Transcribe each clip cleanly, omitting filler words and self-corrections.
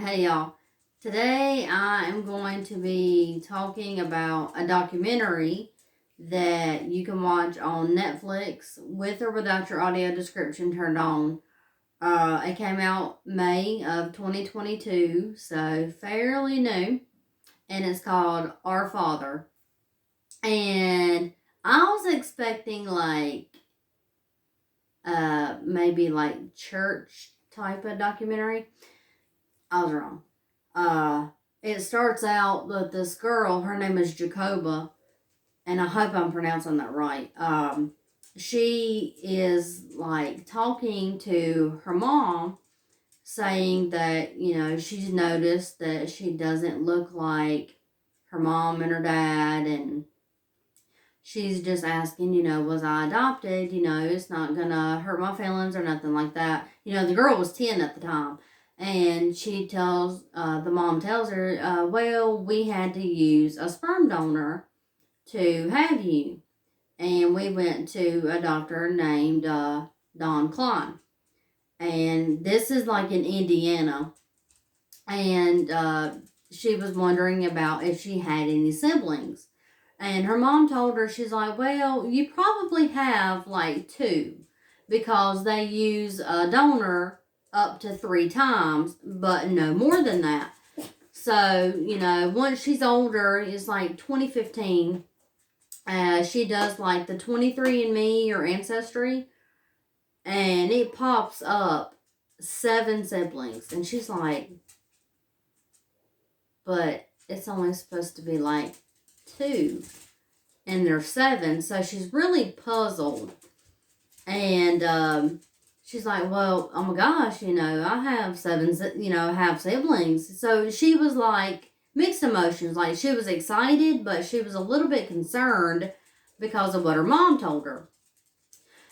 Hey y'all, today I am going to be talking about a documentary that you can watch on Netflix with or without your audio description turned on. It came out May of 2022, so fairly new, and it's called Our Father. And I was expecting maybe like church type of documentary. I was wrong. It starts out with this girl, her name is Jacoba, and I hope I'm pronouncing that right. She is like talking to her mom, saying that, she's noticed that she doesn't look like her mom and her dad, and she's just asking, was I adopted? It's not gonna hurt my feelings or nothing like that. The girl was 10 at the time. And she the mom tells her, well, we had to use a sperm donor to have you. And we went to a doctor named Doncline. And this is like in Indiana. And she was wondering about if she had any siblings. And her mom told her, she's like, well, you probably have like 2 because they use a donor up to 3 times, but no more than that. So, once she's older, it's like 2015, she does like the 23andMe or Ancestry, and it pops up 7 siblings. And she's like, but it's only supposed to be like 2, and there's 7. So she's really puzzled. And, she's like, well, oh my gosh, I have 7, have siblings. So she was like mixed emotions. Like she was excited, but she was a little bit concerned because of what her mom told her.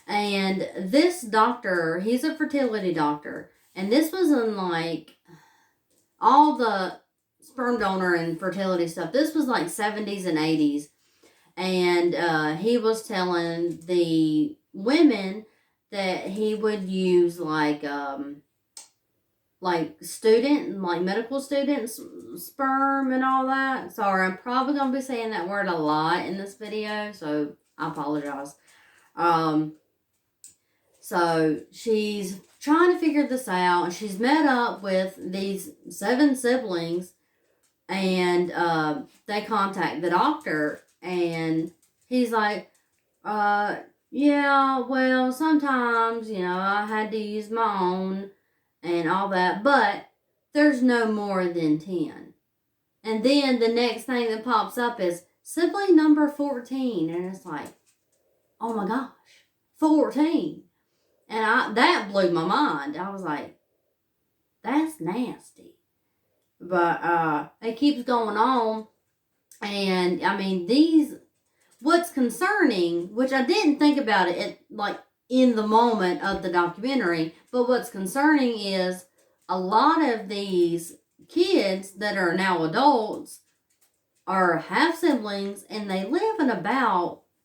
And this doctor, he's a fertility doctor. And this was in like all the sperm donor and fertility stuff. This was like 70s and 80s. And he was telling the women that he would use like medical students sperm and all that. Sorry, I'm probably gonna be saying that word a lot in this video, so I apologize. So she's trying to figure this out, and she's met up with these 7 siblings, and they contact the doctor, and he's like, yeah, well, sometimes, I had to use my own and all that, but there's no more than 10. And then the next thing that pops up is sibling number 14. And it's like, oh my gosh, 14. And that blew my mind. I was like, that's nasty. But it keeps going on. And, I mean, what's concerning, which I didn't think about it in the moment of the documentary, but what's concerning is a lot of these kids that are now adults are half siblings, and they live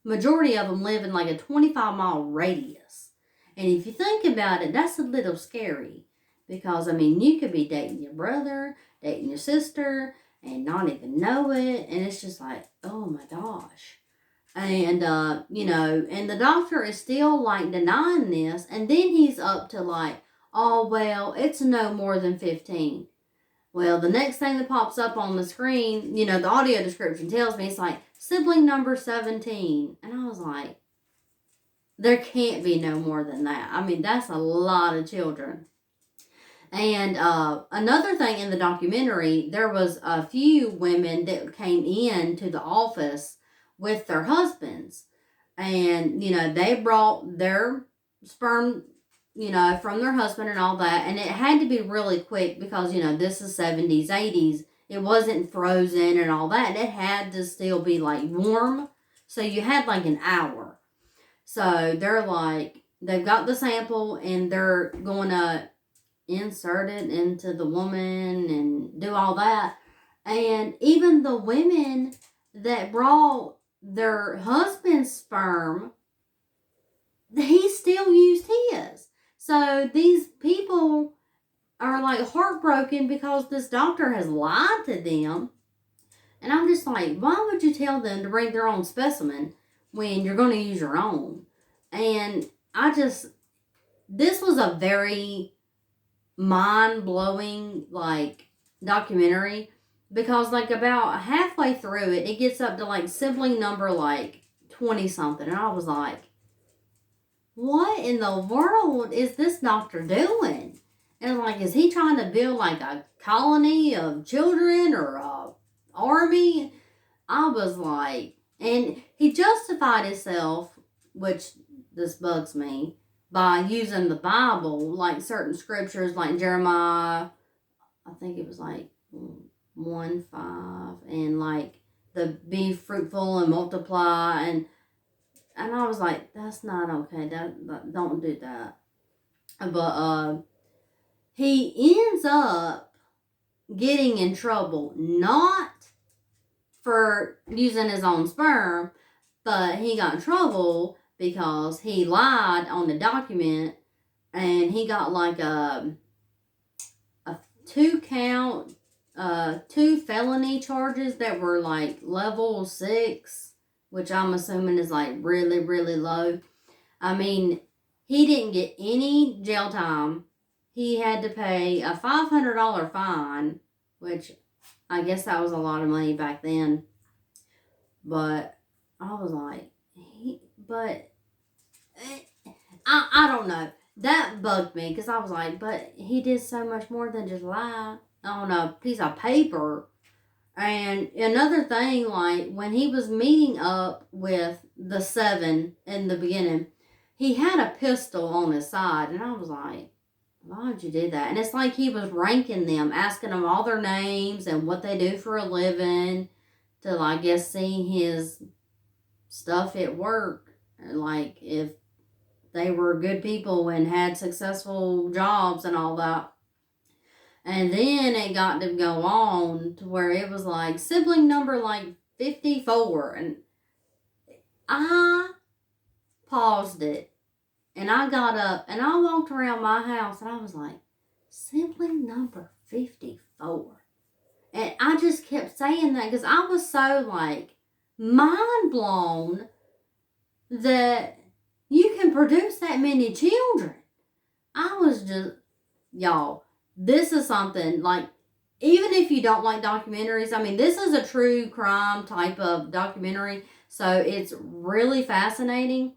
majority of them live in like a 25-mile radius. And if you think about it, that's a little scary because, I mean, you could be dating your brother, dating your sister, and not even know it. And it's just like, oh my gosh. And, and the doctor is still, like, denying this. And then he's up to, like, oh, well, it's no more than 15. Well, the next thing that pops up on the screen, the audio description tells me, it's like, sibling number 17. And I was like, there can't be no more than that. I mean, that's a lot of children. And another thing in the documentary, there was a few women that came in to the office with their husbands, and they brought their sperm from their husband and all that, and it had to be really quick because this is 70s 80s. It wasn't frozen and all that. It had to still be like warm, so you had like an hour. So they're like, they've got the sample and they're going to insert it into the woman and do all that. And even the women that brought their husband's sperm, he still used his. So these people are like heartbroken because this doctor has lied to them. And I'm just like, why would you tell them to bring their own specimen when you're going to use your own? And this was a very mind-blowing, like, documentary, because, like, about halfway through it, it gets up to, like, sibling number, like, 20-something. And I was like, what in the world is this doctor doing? And, like, is he trying to build, like, a colony of children or a army? I was like, and he justified himself, which this bugs me, by using the Bible, like certain scriptures, like Jeremiah, I think it was like 1:5, and like the be fruitful and multiply, and I was like, that's not okay. That don't do that. But he ends up getting in trouble, not for using his own sperm, but he got in trouble because he lied on the document, and he got like a 2-count, 2 felony charges that were like level 6, which I'm assuming is like really, really low. I mean, he didn't get any jail time. He had to pay a $500 fine, which I guess that was a lot of money back then. But I was like, I don't know. That bugged me because I was like, but he did so much more than just lie on a piece of paper. And another thing, like when he was meeting up with the 7 in the beginning, he had a pistol on his side, and I was like, why would you do that? And it's like he was ranking them, asking them all their names and what they do for a living, to, I guess, see his stuff at work, like if they were good people and had successful jobs and all that. And then it got to go on to where it was like sibling number like 54, and I paused it, and I got up and I walked around my house, and I was like, sibling number 54. And I just kept saying that because I was so like mind blown that you can produce that many children. I was just, y'all, this is something like, even if you don't like documentaries, I mean, this is a true crime type of documentary, so it's really fascinating.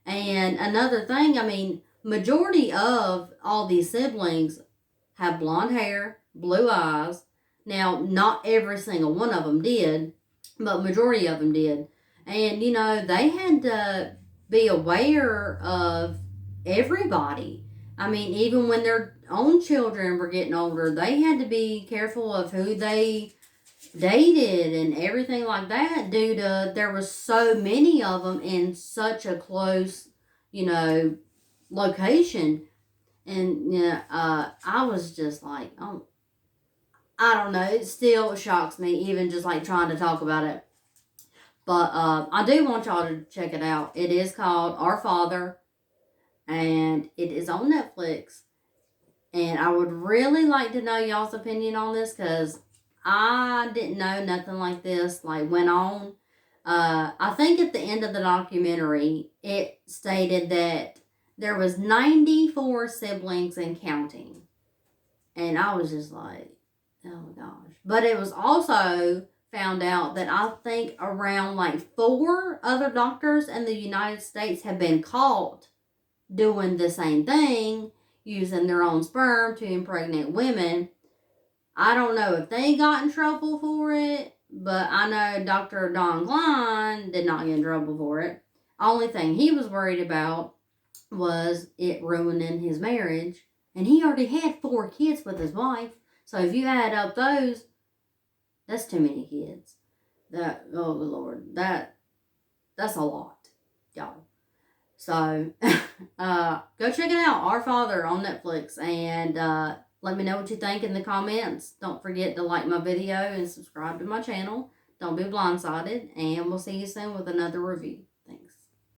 And another thing, I mean, majority of all these siblings have blonde hair, blue eyes. Now, not every single one of them did, but majority of them did. And, you know, they had to be aware of everybody. I mean, even when their own children were getting older, they had to be careful of who they dated and everything like that, due to there was so many of them in such a close, you know, location. And I was just like, oh, I don't know. It still shocks me, even just like trying to talk about it. But I do want y'all to check it out. It is called Our Father, and it is on Netflix. And I would really like to know y'all's opinion on this, because I didn't know nothing like this like went on. I think at the end of the documentary, it stated that there was 94 siblings and counting. And I was just like, oh my gosh. But it was also found out that I think around like 4 other doctors in the United States have been caught doing the same thing, using their own sperm to impregnate women. I don't know if they got in trouble for it, but I know Dr. Doncline did not get in trouble for it. Only thing he was worried about was it ruining his marriage. And he already had 4 kids with his wife. So if you add up those, that's too many kids. That, oh Lord, that's a lot, y'all. So go check it out, Our Father on Netflix, and let me know what you think in the comments. Don't forget to like my video and subscribe to my channel. Don't be blindsided, and we'll see you soon with another review.